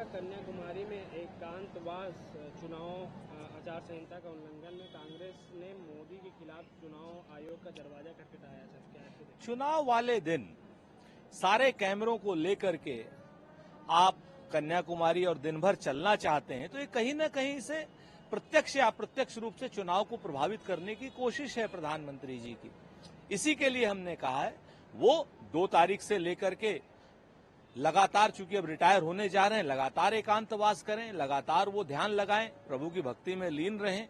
आपका कन्याकुमारी में एकांतवास चुनाव आचार संहिता का उल्लंघन में कांग्रेस ने मोदी के खिलाफ चुनाव आयोग का दरवाजा खटखटाया। सर क्या है? चुनाव वाले दिन सारे कैमरों को लेकर के आप कन्याकुमारी और दिन भर चलना चाहते हैं तो ये कहीं ना कहीं से प्रत्यक्ष या अप्रत्यक्ष रूप से चुनाव को प्रभावित करने की कोशिश है प्रधानमंत्री जी की। इसी के लिए हमने कहा है वो 2 तारीख से लेकर के लगातार, चूंकि अब रिटायर होने जा रहे हैं, लगातार एकांतवास करें, लगातार वो ध्यान लगाएं, प्रभु की भक्ति में लीन रहें।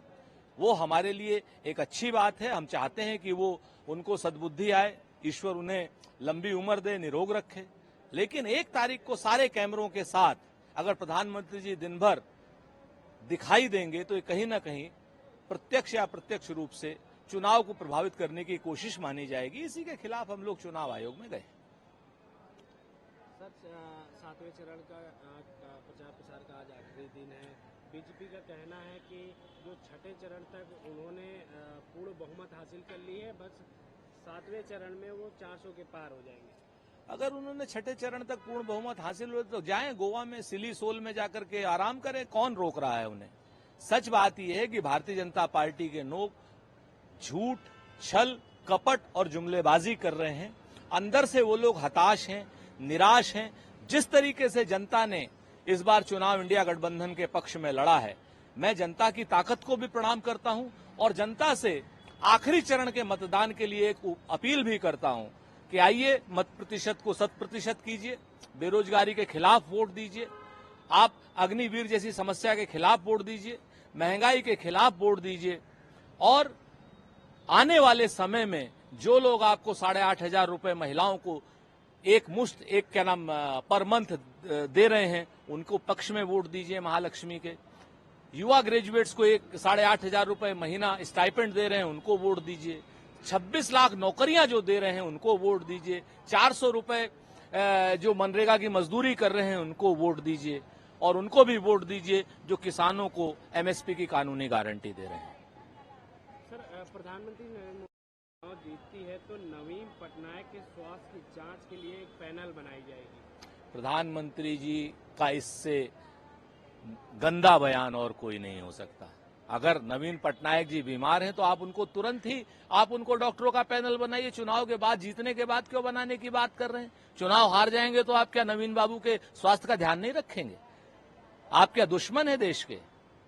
वो हमारे लिए एक अच्छी बात है। हम चाहते हैं कि वो उनको सद्बुद्धि आए, ईश्वर उन्हें लंबी उम्र दे, निरोग रखे। लेकिन 1 तारीख को सारे कैमरों के साथ अगर प्रधानमंत्री जी दिन भर दिखाई देंगे तो ये कहीं ना कहीं प्रत्यक्ष या अप्रत्यक्ष रूप से चुनाव को प्रभावित करने की कोशिश मानी जाएगी। इसी के खिलाफ हम लोग चुनाव आयोग में गए। सर 7वें चरण का प्रचार प्रसार का आज आखिरी दिन है। बीजेपी का कहना है कि जो 6ठे चरण तक उन्होंने पूर्ण बहुमत हासिल कर ली है, बस 7वें चरण में वो 400 के पार हो जाएंगे। अगर उन्होंने 6ठे चरण तक पूर्ण बहुमत हासिल हो तो जाएं गोवा में, सिली सोल में जाकर के आराम करें। कौन रोक रहा है उन्हें? सच बात यह है कि भारतीय जनता पार्टी के लोग झूठ, छल, कपट और जुमलेबाजी कर रहे हैं। अंदर से वो लोग हताश हैं, निराश हैं। जिस तरीके से जनता ने इस बार चुनाव इंडिया गठबंधन के पक्ष में लड़ा है, मैं जनता की ताकत को भी प्रणाम करता हूं और जनता से आखिरी चरण के मतदान के लिए एक अपील भी करता हूं कि आइए मत प्रतिशत को 100% कीजिए, बेरोजगारी के खिलाफ वोट दीजिए, आप अग्निवीर जैसी समस्या के खिलाफ वोट दीजिए, महंगाई के खिलाफ वोट दीजिए और आने वाले समय में जो लोग आपको 8,500 रुपए महिलाओं को एक मुश्त पर मंथ दे रहे हैं उनको पक्ष में वोट दीजिए। महालक्ष्मी के युवा ग्रेजुएट्स को 8,500 रुपए महीना स्टाइपेंड दे रहे हैं उनको वोट दीजिए। 26 लाख नौकरियां जो दे रहे हैं उनको वोट दीजिए। 400 रुपए जो मनरेगा की मजदूरी कर रहे हैं उनको वोट दीजिए और उनको भी वोट दीजिए जो किसानों को एमएसपी की कानूनी गारंटी दे रहे हैं। सर प्रधानमंत्री नरेंद्र मोदी चुनाव जीतती है तो नवीन पटनायक के स्वास्थ्य की जांच के लिए एक पैनल बनाई जाएगी। प्रधानमंत्री जी का इससे गंदा बयान और कोई नहीं हो सकता। अगर नवीन पटनायक जी बीमार हैं तो आप उनको तुरंत ही डॉक्टरों का पैनल बनाइए। चुनाव के बाद, जीतने के बाद क्यों बनाने की बात कर रहे हैं? चुनाव हार जाएंगे तो आप क्या नवीन बाबू के स्वास्थ्य का ध्यान नहीं रखेंगे? आप क्या दुश्मन है देश के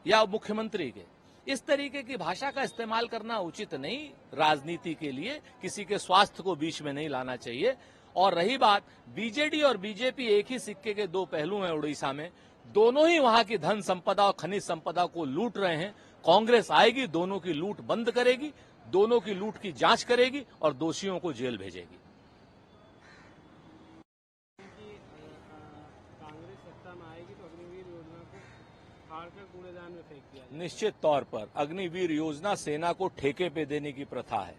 या मुख्यमंत्री के? इस तरीके की भाषा का इस्तेमाल करना उचित नहीं। राजनीति के लिए किसी के स्वास्थ्य को बीच में नहीं लाना चाहिए। और रही बात, बीजेडी और बीजेपी एक ही सिक्के के 2 पहलू हैं। उड़ीसा में दोनों ही वहां की धन संपदा और खनिज संपदा को लूट रहे हैं। कांग्रेस आएगी, दोनों की लूट बंद करेगी, दोनों की लूट की जांच करेगी और दोषियों को जेल भेजेगी। कांग्रेस सत्ता में आएगी तो अग्निवीर योजना को फाड़कर कूड़ेदान में फेंक दिया जाएगा। निश्चित तौर पर अग्निवीर योजना सेना को ठेके पे देने की प्रथा है।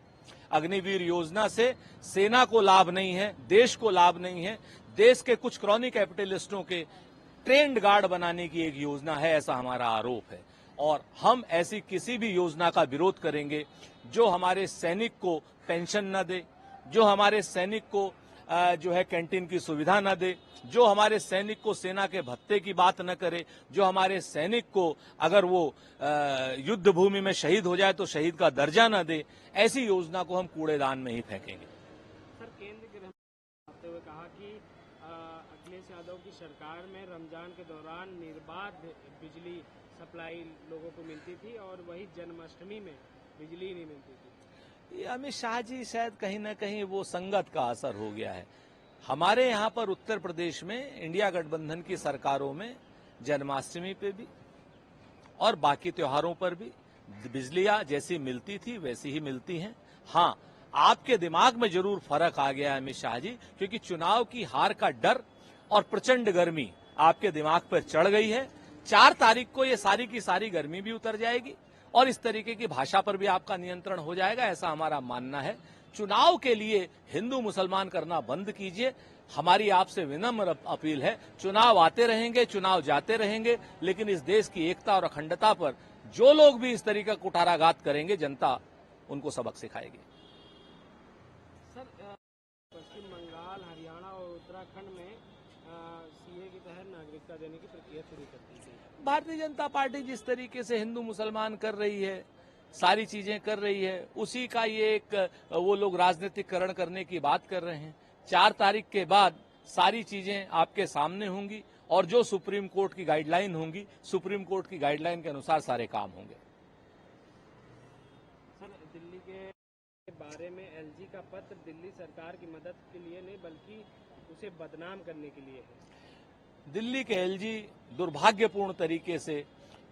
अग्निवीर योजना से सेना को लाभ नहीं है, देश को लाभ नहीं है। देश के कुछ क्रॉनी कैपिटलिस्टों के ट्रेंड गार्ड बनाने की एक योजना है, ऐसा हमारा आरोप है। और हम ऐसी किसी भी योजना का विरोध करेंगे जो हमारे सैनिक को पेंशन न दे, जो हमारे सैनिक को जो है कैंटीन की सुविधा न दे, जो हमारे सैनिक को सेना के भत्ते की बात न करे, जो हमारे सैनिक को अगर वो युद्ध भूमि में शहीद हो जाए तो शहीद का दर्जा न दे। ऐसी योजना को हम कूड़ेदान में ही फेंकेंगे। सर केंद्र के आते हुए कहा कि अखिलेश यादव की सरकार में रमजान के दौरान निर्बाध बिजली सप्लाई लोगों को मिलती थी और वही जन्माष्टमी में बिजली नहीं मिलती थी। ये अमित शाह जी शायद कहीं ना कहीं वो संगत का असर हो गया है। हमारे यहाँ पर उत्तर प्रदेश में इंडिया गठबंधन की सरकारों में जन्माष्टमी पे भी और बाकी त्योहारों पर भी बिजलियां जैसी मिलती थी वैसी ही मिलती हैं। हाँ, आपके दिमाग में जरूर फर्क आ गया है अमित शाह जी, क्योंकि चुनाव की हार का डर और प्रचंड गर्मी आपके दिमाग पर चढ़ गई है। 4 तारीख को ये सारी की सारी गर्मी भी उतर जाएगी और इस तरीके की भाषा पर भी आपका नियंत्रण हो जाएगा, ऐसा हमारा मानना है। चुनाव के लिए हिंदू मुसलमान करना बंद कीजिए। हमारी आपसे विनम्र अपील है, चुनाव आते रहेंगे, चुनाव जाते रहेंगे, लेकिन इस देश की एकता और अखंडता पर जो लोग भी इस तरीके का कुठाराघात करेंगे, जनता उनको सबक सिखाएगी। सर पश्चिम बंगाल, हरियाणा और उत्तराखंड में सीए के तहत नागरिकता नागरिकता देने की प्रक्रिया शुरू कर दी गई। भारतीय जनता पार्टी जिस तरीके से हिंदू मुसलमान कर रही है, सारी चीजें कर रही है, उसी का ये एक वो लोग राजनीतिकरण करने की बात कर रहे हैं। 4 तारीख के बाद सारी चीजें आपके सामने होंगी और जो सुप्रीम कोर्ट की गाइडलाइन होंगी, सुप्रीम कोर्ट की गाइडलाइन के अनुसार सारे काम होंगे। सर, दिल्ली के बारे में एलजी का पत्र दिल्ली सरकार की मदद के लिए नहीं बल्कि उसे बदनाम करने के लिए है। दिल्ली के एलजी दुर्भाग्यपूर्ण तरीके से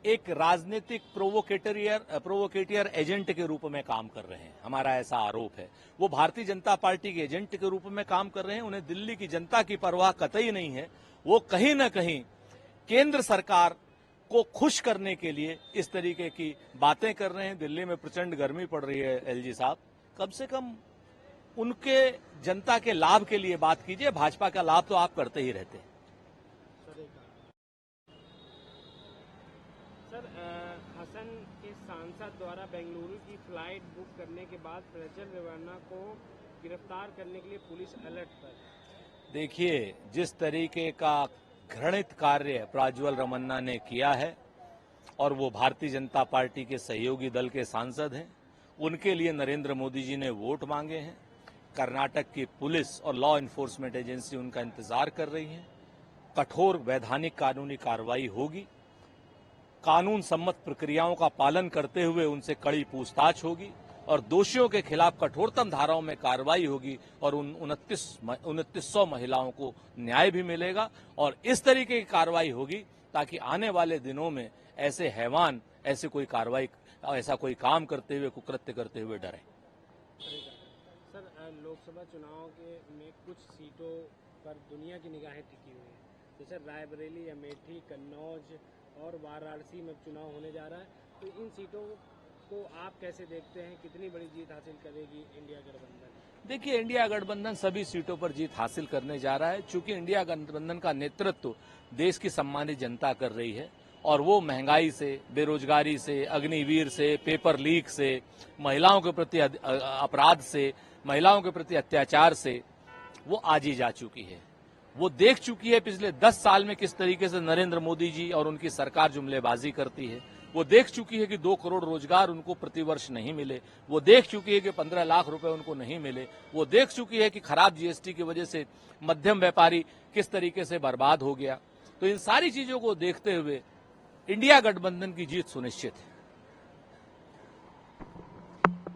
एक राजनीतिक प्रोवोकेटियर एजेंट के रूप में काम कर रहे हैं, हमारा ऐसा आरोप है। वो भारतीय जनता पार्टी के एजेंट के रूप में काम कर रहे हैं, उन्हें दिल्ली की जनता की परवाह कतई नहीं है। वो कहीं न कहीं केंद्र सरकार को खुश करने के लिए इस तरीके की बातें कर रहे हैं। दिल्ली में प्रचंड गर्मी पड़ रही है, एलजी साहब, कम से कम उनके जनता के लाभ के लिए बात कीजिए। भाजपा का लाभ तो आप करते ही रहते हैं। सर, हसन के सांसद द्वारा बेंगलुरु की फ्लाइट बुक करने के बाद प्रज्वल रेवन्ना को गिरफ्तार करने के लिए पुलिस अलर्ट पर। देखिए, जिस तरीके का घृणित कार्य प्रज्वल रमन्ना ने किया है और वो भारतीय जनता पार्टी के सहयोगी दल के सांसद हैं, उनके लिए नरेंद्र मोदी जी ने वोट मांगे हैं। कर्नाटक की पुलिस और लॉ इन्फोर्समेंट एजेंसी उनका इंतजार कर रही है। कठोर वैधानिक कानूनी कार्रवाई होगी। कानून सम्मत प्रक्रियाओं का पालन करते हुए उनसे कड़ी पूछताछ होगी और दोषियों के खिलाफ कठोरतम धाराओं में कार्रवाई होगी और उन 2900 महिलाओं को न्याय भी मिलेगा। और इस तरीके की कार्रवाई होगी ताकि आने वाले दिनों में ऐसे हैवान ऐसे कोई कार्रवाई, ऐसा कोई काम करते हुए, कुकृत्य करते हुए डरे। सर, लोकसभा चुनाव में कुछ सीटों पर दुनिया की निगाहें टिकी हुई हैं, जैसे रायबरेली, अमेठी, कन्नौज और वाराणसी में चुनाव होने जा रहा है। तो इन सीटों को आप कैसे देखते हैं? कितनी बड़ी जीत हासिल करेगी इंडिया गठबंधन? देखिए, इंडिया गठबंधन सभी सीटों पर जीत हासिल करने जा रहा है। चूंकि इंडिया गठबंधन का नेतृत्व देश की सम्मानित जनता कर रही है और वो महंगाई से, बेरोजगारी से, अग्निवीर से, पेपर लीक से, महिलाओं के प्रति अपराध से, महिलाओं के प्रति अत्याचार से वो आज ही जा चुकी है। वो देख चुकी है पिछले 10 साल में किस तरीके से नरेंद्र मोदी जी और उनकी सरकार जुमलेबाजी करती है। वो देख चुकी है कि 2 करोड़ रोजगार उनको प्रतिवर्ष नहीं मिले। वो देख चुकी है कि 15 लाख रुपए उनको नहीं मिले। वो देख चुकी है कि खराब जीएसटी की वजह से मध्यम व्यापारी किस तरीके से बर्बाद हो गया। तो इन सारी चीजों को देखते हुए इंडिया गठबंधन की जीत सुनिश्चित है।